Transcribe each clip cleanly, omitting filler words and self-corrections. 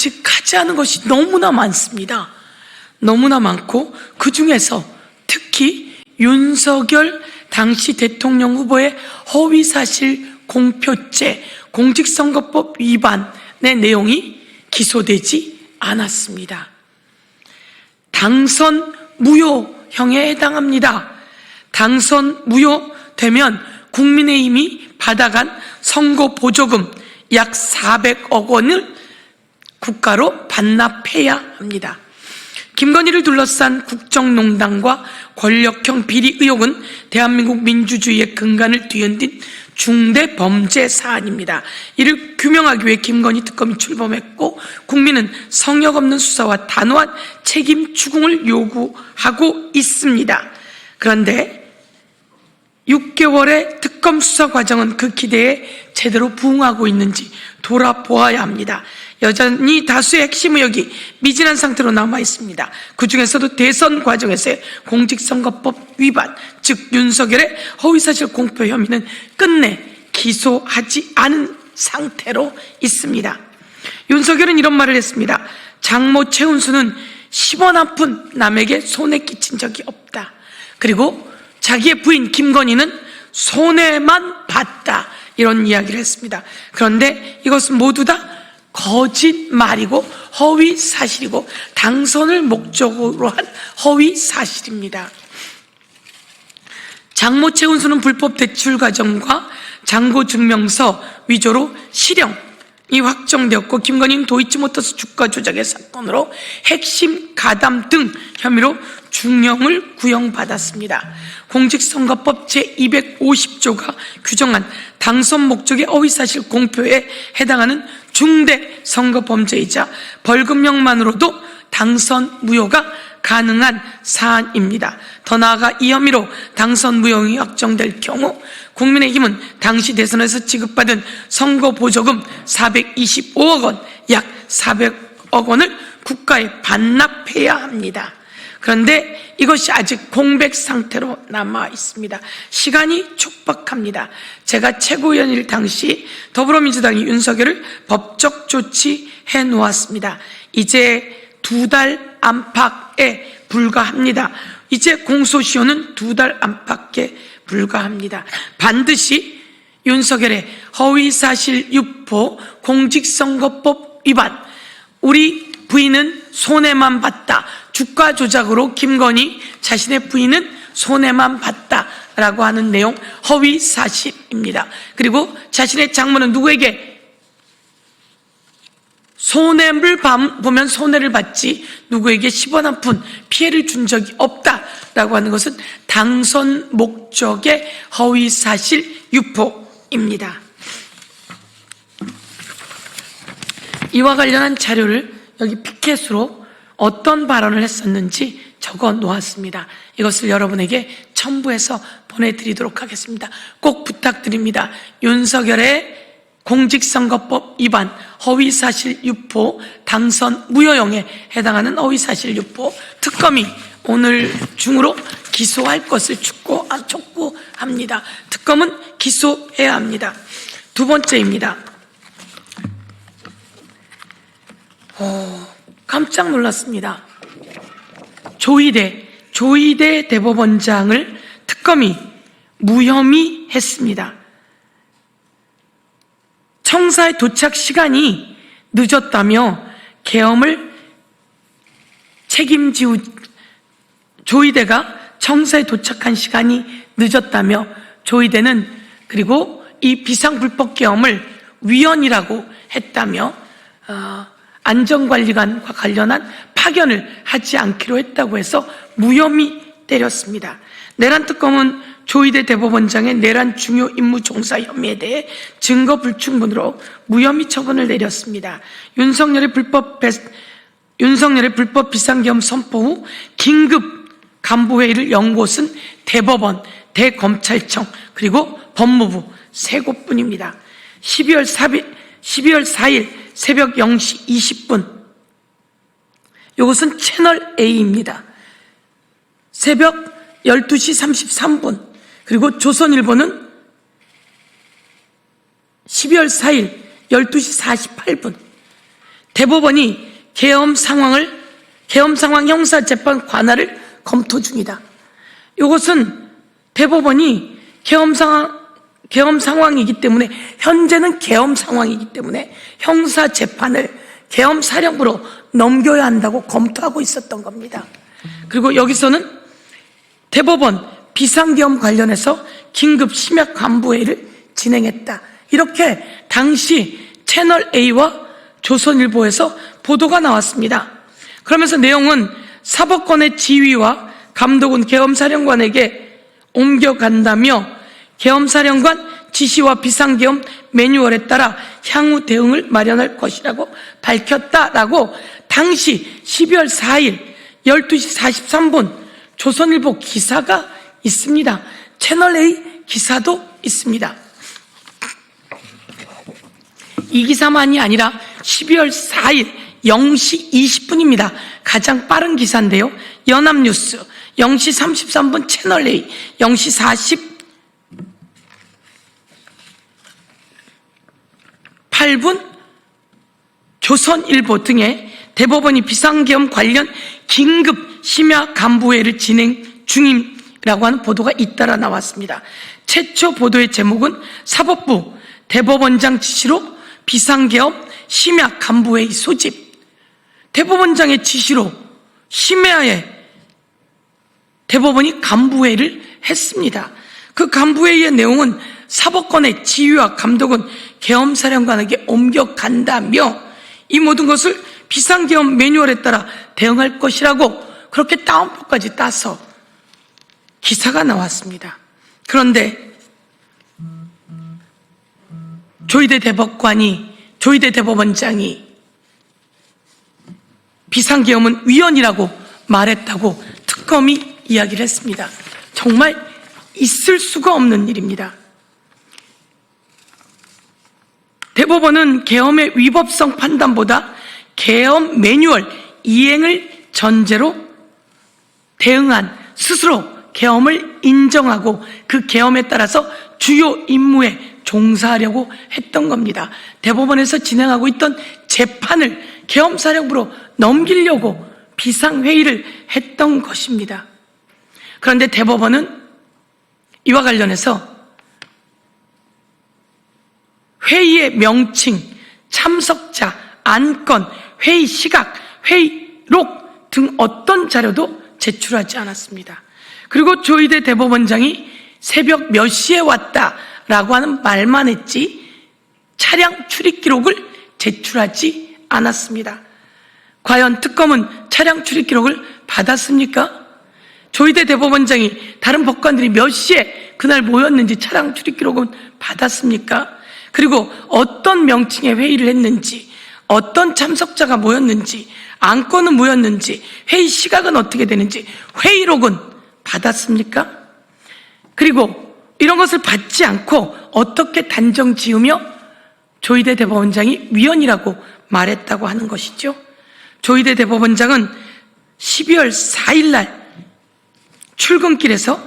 묵직하지 않은 것이 너무나 많습니다. 너무나 많고 그 중에서 특히 윤석열 당시 대통령 후보의 허위사실 공표죄, 공직선거법 위반의 내용이 기소되지 않았습니다. 당선 무효형에 해당합니다. 당선 무효되면 국민의힘이 받아간 선거 보조금 약 400억 원을 국가로 반납해야 합니다. 김건희를 둘러싼 국정농단과 권력형 비리 의혹은 대한민국 민주주의의 근간을 뒤흔든 중대 범죄 사안입니다. 이를 규명하기 위해 김건희 특검이 출범했고 국민은 성역 없는 수사와 단호한 책임 추궁을 요구하고 있습니다. 그런데 6개월의 특검 수사 과정은 그 기대에 제대로 부응하고 있는지 돌아보아야 합니다. 여전히 다수의 핵심 의혹이 미진한 상태로 남아 있습니다. 그 중에서도 대선 과정에서의 공직선거법 위반, 즉 윤석열의 허위사실 공표 혐의는 끝내 기소하지 않은 상태로 있습니다. 윤석열은 이런 말을 했습니다. 장모 최은수는 10원 한 푼 남에게 손해 끼친 적이 없다. 그리고 자기의 부인 김건희는 손해만 봤다, 이런 이야기를 했습니다. 그런데 이것은 모두 다 거짓말이고 허위사실이고 당선을 목적으로 한 허위사실입니다. 장모 최은수는 불법 대출 과정과 잔고증명서 위조로 실형이 확정되었고 김건희는 도이치모터스 주가 조작의 사건으로 핵심 가담 등 혐의로 중형을 구형받았습니다. 공직선거법 제250조가 규정한 당선 목적의 허위사실 공표에 해당하는 중대 선거범죄이자 벌금형만으로도 당선 무효가 가능한 사안입니다. 더 나아가 이 혐의로 당선 무효이 확정될 경우 국민의힘은 당시 대선에서 지급받은 선거보조금 425억 원, 약 400억 원을 국가에 반납해야 합니다. 그런데 이것이 아직 공백 상태로 남아 있습니다. 시간이 촉박합니다. 제가 최고위원일 당시 더불어민주당이 윤석열을 법적 조치해 놓았습니다. 이제 2달 안팎에 불과합니다. 이제 공소시효는 2달 안팎에 불과합니다. 반드시 윤석열의 허위사실 유포, 공직선거법 위반, 우리 부인은 손해만 봤다, 주가 조작으로 김건희 자신의 부인은 손해만 봤다라고 하는 내용, 허위사실입니다. 그리고 자신의 장모는 누구에게 손해를 보면 손해를 받지 누구에게 10원 한 푼 피해를 준 적이 없다라고 하는 것은 당선 목적의 허위사실 유포입니다. 이와 관련한 자료를 여기 피켓으로 어떤 발언을 했었는지 적어 놓았습니다. 이것을 여러분에게 첨부해서 보내드리도록 하겠습니다. 꼭 부탁드립니다. 윤석열의 공직선거법 위반, 허위사실 유포, 당선 무효형에 해당하는 허위사실 유포, 특검이 오늘 중으로 기소할 것을 촉구합니다. 특검은 기소해야 합니다. 두 번째입니다. 깜짝 놀랐습니다. 조희대 대법원장을 특검이 무혐의했습니다. 청사에 도착 시간이 늦었다며 계엄을 조희대가 청사에 도착한 시간이 늦었다며 조희대는 그리고 이 비상불법 계엄을 위헌이라고 했다며 안전관리관과 관련한 파견을 하지 않기로 했다고 해서 무혐의 때렸습니다. 내란 특검은 조희대 대법원장의 내란 중요 임무 종사 혐의에 대해 증거 불충분으로 무혐의 처분을 내렸습니다. 윤석열의 불법 비상계엄 선포 후 긴급 간부회의를 연 곳은 대법원, 대검찰청, 그리고 법무부 세 곳뿐입니다. 12월 4일 새벽 0시 20분, 이것은 채널 A입니다. 새벽 12시 33분, 그리고 조선일보는 12월 4일 12시 48분, 대법원이 계엄 상황 형사재판 관할을 검토 중이다. 이것은 대법원이 계엄 상황이기 때문에, 현재는 계엄 상황이기 때문에 형사재판을 계엄사령부로 넘겨야 한다고 검토하고 있었던 겁니다. 그리고 여기서는 대법원 비상계엄 관련해서 긴급 심야 간부회의를 진행했다. 이렇게 당시 채널A와 조선일보에서 보도가 나왔습니다. 그러면서 내용은 사법권의 지휘와 감독은 계엄사령관에게 옮겨간다며 계엄사령관 지시와 비상계엄 매뉴얼에 따라 향후 대응을 마련할 것이라고 밝혔다라고 당시 12월 4일 12시 43분 조선일보 기사가 있습니다. 채널A 기사도 있습니다. 이 기사만이 아니라 12월 4일 0시 20분입니다. 가장 빠른 기사인데요. 연합뉴스 0시 33분 채널A, 0시 48분 조선일보 등의 대법원이 비상계엄 관련 긴급 심야 간부회의를 진행 중임이라고 하는 보도가 잇따라 나왔습니다. 최초 보도의 제목은 사법부 대법원장 지시로 비상계엄 심야 간부회의 소집. 대법원장의 지시로 심야에 대법원이 간부회의를 했습니다. 그 간부회의의 내용은 사법권의 지휘와 감독은 계엄사령관에게 옮겨간다며 이 모든 것을 비상계엄 매뉴얼에 따라 대응할 것이라고 그렇게 따옴표까지 따서 기사가 나왔습니다. 그런데 조희대 대법원장이 비상계엄은 위헌이라고 말했다고 특검이 이야기를 했습니다. 정말 있을 수가 없는 일입니다. 대법원은 계엄의 위법성 판단보다 계엄 매뉴얼 이행을 전제로 대응한, 스스로 계엄을 인정하고 그 계엄에 따라서 주요 임무에 종사하려고 했던 겁니다. 대법원에서 진행하고 있던 재판을 계엄사령부로 넘기려고 비상회의를 했던 것입니다. 그런데 대법원은 이와 관련해서 회의의 명칭, 참석자, 안건, 회의 시각, 회의록 등 어떤 자료도 제출하지 않았습니다. 그리고 조희대 대법원장이 새벽 몇 시에 왔다라고 하는 말만 했지 차량 출입 기록을 제출하지 않았습니다. 과연 특검은 차량 출입 기록을 받았습니까? 조희대 대법원장이 다른 법관들이 몇 시에 그날 모였는지 차량 출입 기록은 받았습니까? 그리고 어떤 명칭의 회의를 했는지, 어떤 참석자가 모였는지, 안건은 뭐였는지, 회의 시각은 어떻게 되는지 회의록은 받았습니까? 그리고 이런 것을 받지 않고 어떻게 단정 지으며 조희대 대법원장이 위헌이라고 말했다고 하는 것이죠. 조희대 대법원장은 12월 4일 날 출근길에서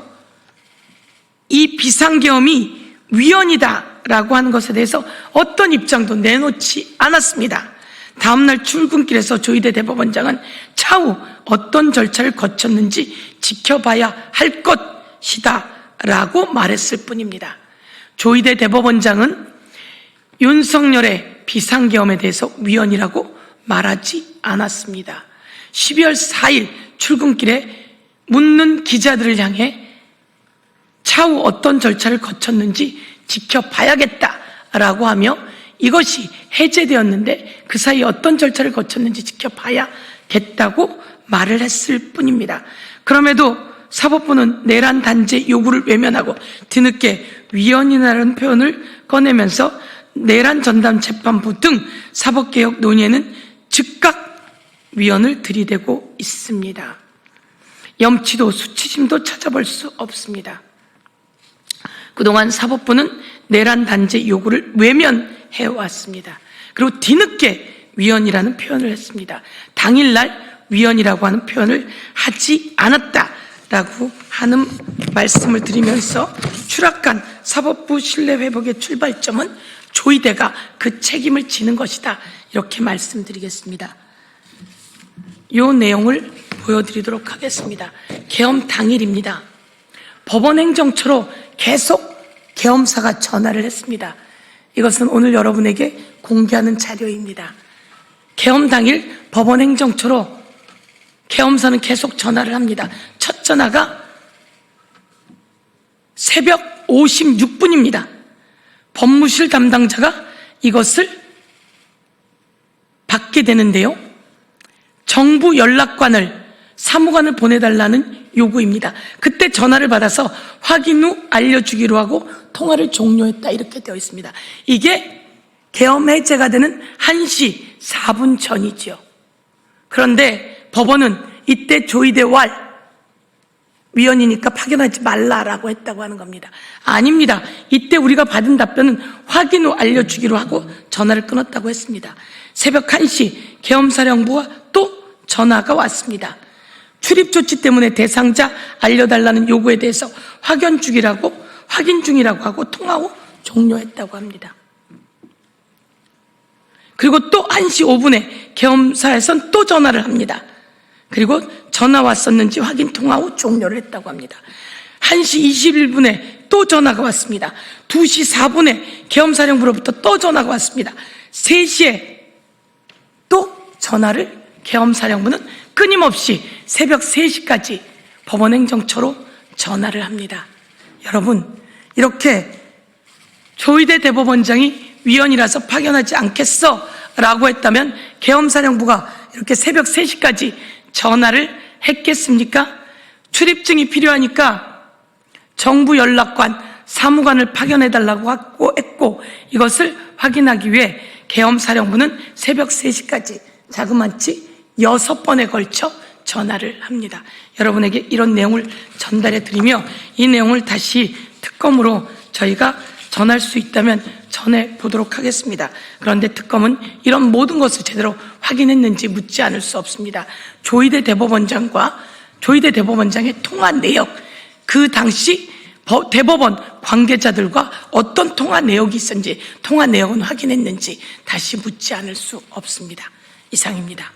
이 비상계엄이 위헌이다라고 하는 것에 대해서 어떤 입장도 내놓지 않았습니다. 다음날 출근길에서 조희대 대법원장은 차후 어떤 절차를 거쳤는지 지켜봐야 할 것이다 라고 말했을 뿐입니다. 조희대 대법원장은 윤석열의 비상계엄에 대해서 위헌이라고 말하지 않았습니다. 12월 4일 출근길에 묻는 기자들을 향해 차후 어떤 절차를 거쳤는지 지켜봐야겠다라고 하며 이것이 해제되었는데 그 사이 어떤 절차를 거쳤는지 지켜봐야겠다고 말을 했을 뿐입니다. 그럼에도 사법부는 내란 단죄 요구를 외면하고 뒤늦게 위헌이라는 표현을 꺼내면서 내란 전담 재판부 등 사법개혁 논의에는 즉각 위헌을 들이대고 있습니다. 염치도 수치심도 찾아볼 수 없습니다. 그동안 사법부는 내란 단죄 요구를 외면해 왔습니다. 그리고 뒤늦게 위헌이라는 표현을 했습니다. 당일날 위헌이라고 하는 표현을 하지 않았다라고 하는 말씀을 드리면서 추락한 사법부 신뢰회복의 출발점은 조이대가 그 책임을 지는 것이다. 이렇게 말씀드리겠습니다. 이 내용을 보여드리도록 하겠습니다. 계엄 당일입니다. 법원행정처로 계속 계엄사가 전화를 했습니다. 이것은 오늘 여러분에게 공개하는 자료입니다. 계엄 당일 법원행정처로 계엄사는 계속 전화를 합니다. 첫 전화가 새벽 56분입니다. 법무실 담당자가 이것을 받게 되는데요. 정부 연락관을 사무관을 보내달라는 요구입니다. 그때 전화를 받아서 확인 후 알려주기로 하고 통화를 종료했다 이렇게 되어 있습니다. 이게 계엄 해제가 되는 1시 4분 전이지요. 그런데 법원은 이때 조이대 위원이니까 파견하지 말라라고 했다고 하는 겁니다. 아닙니다. 이때 우리가 받은 답변은 확인 후 알려주기로 하고 전화를 끊었다고 했습니다. 새벽 1시 계엄사령부와 또 전화가 왔습니다. 출입 조치 때문에 대상자 알려달라는 요구에 대해서 확인 중이라고 하고 통화 후 종료했다고 합니다. 그리고 또 1시 5분에 계엄사에선 또 전화를 합니다. 그리고 전화 왔었는지 확인 통화 후 종료를 했다고 합니다. 1시 21분에 또 전화가 왔습니다. 2시 4분에 계엄사령부로부터 또 전화가 왔습니다. 3시에 또 전화를 계엄사령부는 끊임없이 새벽 3시까지 법원행정처로 전화를 합니다. 여러분, 이렇게 조이대 대법원장이 위원이라서 파견하지 않겠어 라고 했다면 계엄사령부가 이렇게 새벽 3시까지 전화를 했겠습니까? 출입증이 필요하니까 정부 연락관, 사무관을 파견해달라고 했고 이것을 확인하기 위해 계엄사령부는 새벽 3시까지 자그마치 6번에 걸쳐 전화를 합니다. 여러분에게 이런 내용을 전달해 드리며 이 내용을 다시 특검으로 저희가 전할 수 있다면 전해 보도록 하겠습니다. 그런데 특검은 이런 모든 것을 제대로 확인했는지 묻지 않을 수 없습니다. 조이대 대법원장과 조이대 대법원장의 통화 내역, 그 당시 대법원 관계자들과 어떤 통화 내역이 있었는지, 통화 내역은 확인했는지 다시 묻지 않을 수 없습니다. 이상입니다.